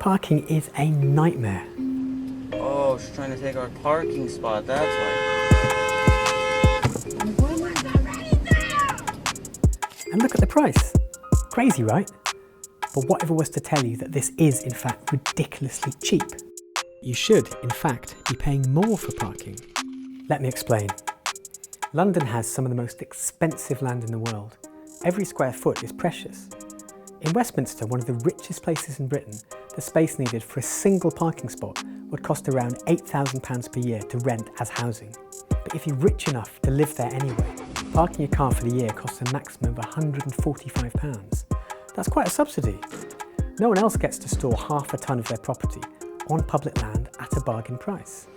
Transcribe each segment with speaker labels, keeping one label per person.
Speaker 1: Parking is a nightmare.
Speaker 2: Oh, she's trying to take our parking spot, that's why.
Speaker 1: And look at the price. Crazy, right? But whatever was to tell you that this is, in fact, ridiculously cheap. You should, in fact, be paying more for parking. Let me explain. London has some of the most expensive land in the world. Every square foot is precious. In Westminster, one of the richest places in Britain, the space needed for a single parking spot would cost around £8,000 per year to rent as housing. But if you're rich enough to live there anyway, parking your car for the year costs a maximum of £145. That's quite a subsidy. No one else gets to store half a tonne of their property on public land at a bargain price.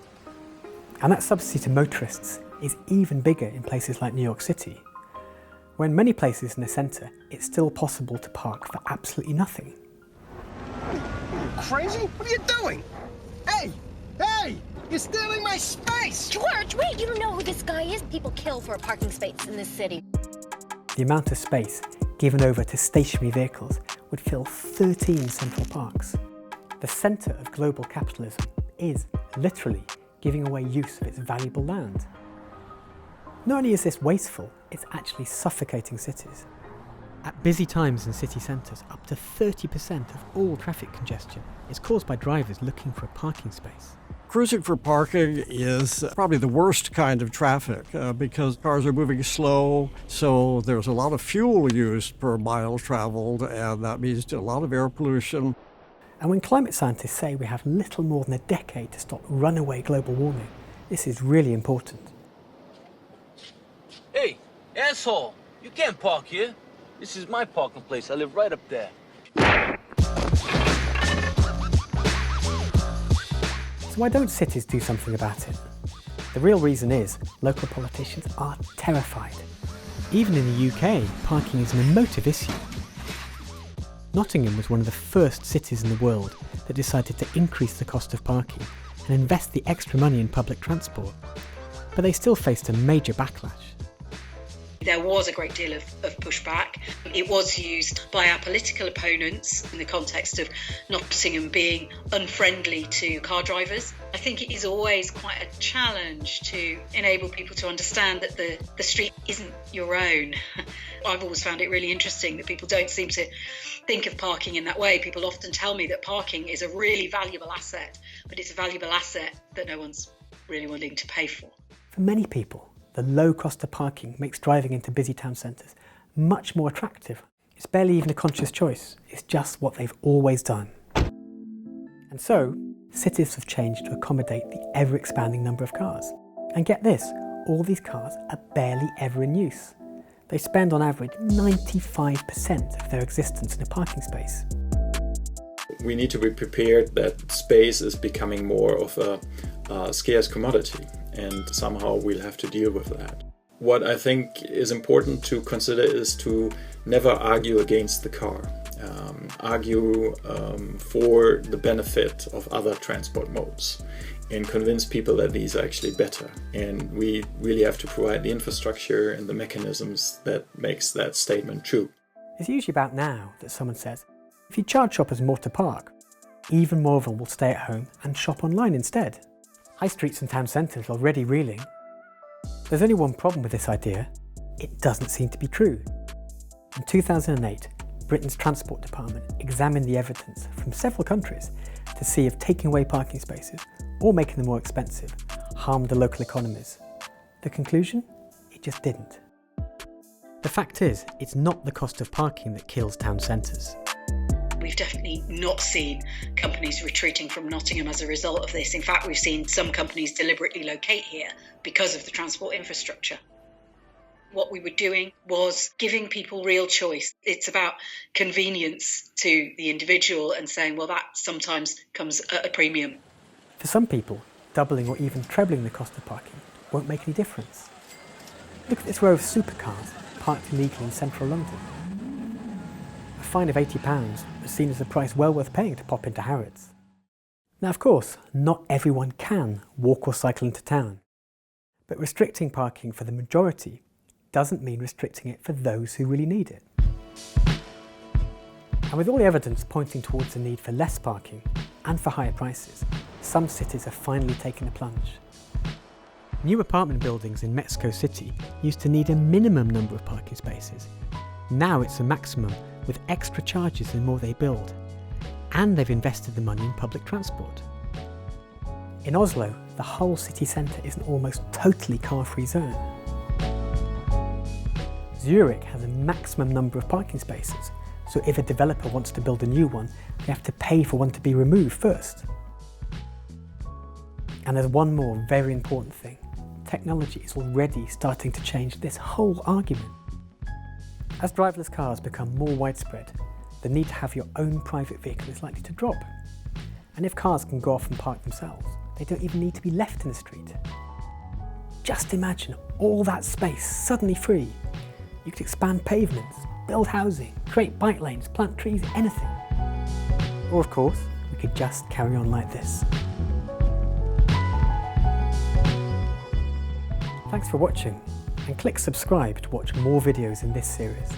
Speaker 1: And that subsidy to motorists is even bigger in places like New York City, where in many places in the centre, it's still possible to park for absolutely nothing.
Speaker 3: Crazy? What are you doing? Hey! Hey! You're stealing my space!
Speaker 4: George, wait! You don't know who this guy is? People kill for a parking space in this city.
Speaker 1: The amount of space given over to stationary vehicles would fill 13 central parks. The centre of global capitalism is literally giving away use of its valuable land. Not only is this wasteful, it's actually suffocating cities. At busy times in city centres, up to 30% of all traffic congestion is caused by drivers looking for a parking space.
Speaker 5: Cruising for parking is probably the worst kind of traffic because cars are moving slow, so there's a lot of fuel used per mile traveled, and that means a lot of air pollution.
Speaker 1: And when climate scientists say we have little more than a decade to stop runaway global warming, this is really important.
Speaker 6: Hey, asshole! You can't park here. This is my parking place. I live right up there.
Speaker 1: So why don't cities do something about it? The real reason is local politicians are terrified. Even in the UK, parking is an emotive issue. Nottingham was one of the first cities in the world that decided to increase the cost of parking and invest the extra money in public transport. But they still faced a major backlash.
Speaker 7: There was a great deal of pushback. It was used by our political opponents in the context of Nottingham being unfriendly to car drivers. I think it is always quite a challenge to enable people to understand that the street isn't your own. I've always found it really interesting that people don't seem to think of parking in that way. People often tell me that parking is a really valuable asset, but it's a valuable asset that no one's really willing to pay for.
Speaker 1: For many people, the low cost of parking makes driving into busy town centres much more attractive. It's barely even a conscious choice, it's just what they've always done. And so, cities have changed to accommodate the ever-expanding number of cars. And get this, all these cars are barely ever in use. They spend on average 95% of their existence in a parking space.
Speaker 8: We need to be prepared that space is becoming more of a scarce commodity, and somehow we'll have to deal with that. What I think is important to consider is to never argue against the car. Argue for the benefit of other transport modes and convince people that these are actually better. And we really have to provide the infrastructure and the mechanisms that makes that statement true.
Speaker 1: It's usually about now that someone says, if you charge shoppers more to park, even more of them will stay at home and shop online instead. High streets and town centres are already reeling. There's only one problem with this idea. It doesn't seem to be true. In 2008, Britain's Transport Department examined the evidence from several countries to see if taking away parking spaces or making them more expensive harmed the local economies. The conclusion? It just didn't. The fact is, it's not the cost of parking that kills town centres.
Speaker 7: We've definitely not seen companies retreating from Nottingham as a result of this. In fact, we've seen some companies deliberately locate here because of the transport infrastructure. What we were doing was giving people real choice. It's about convenience to the individual and saying, well, that sometimes comes at a premium.
Speaker 1: For some people, doubling or even trebling the cost of parking won't make any difference. Look at this row of supercars parked illegally in central London. A fine of £80 was seen as a price well worth paying to pop into Harrods. Now, of course, not everyone can walk or cycle into town. But restricting parking for the majority doesn't mean restricting it for those who really need it. And with all the evidence pointing towards the need for less parking, and for higher prices, some cities are finally taking the plunge. New apartment buildings in Mexico City used to need a minimum number of parking spaces. Now it's a maximum, with extra charges the more they build. And they've invested the money in public transport. In Oslo, the whole city centre is an almost totally car-free zone. Zurich has a maximum number of parking spaces, so if a developer wants to build a new one, they have to pay for one to be removed first. And there's one more very important thing. Technology is already starting to change this whole argument. As driverless cars become more widespread, the need to have your own private vehicle is likely to drop. And if cars can go off and park themselves, they don't even need to be left in the street. Just imagine all that space suddenly free. You could expand pavements, build housing, create bike lanes, plant trees, anything. Or of course, we could just carry on like this. Thanks for watching, and click subscribe to watch more videos in this series.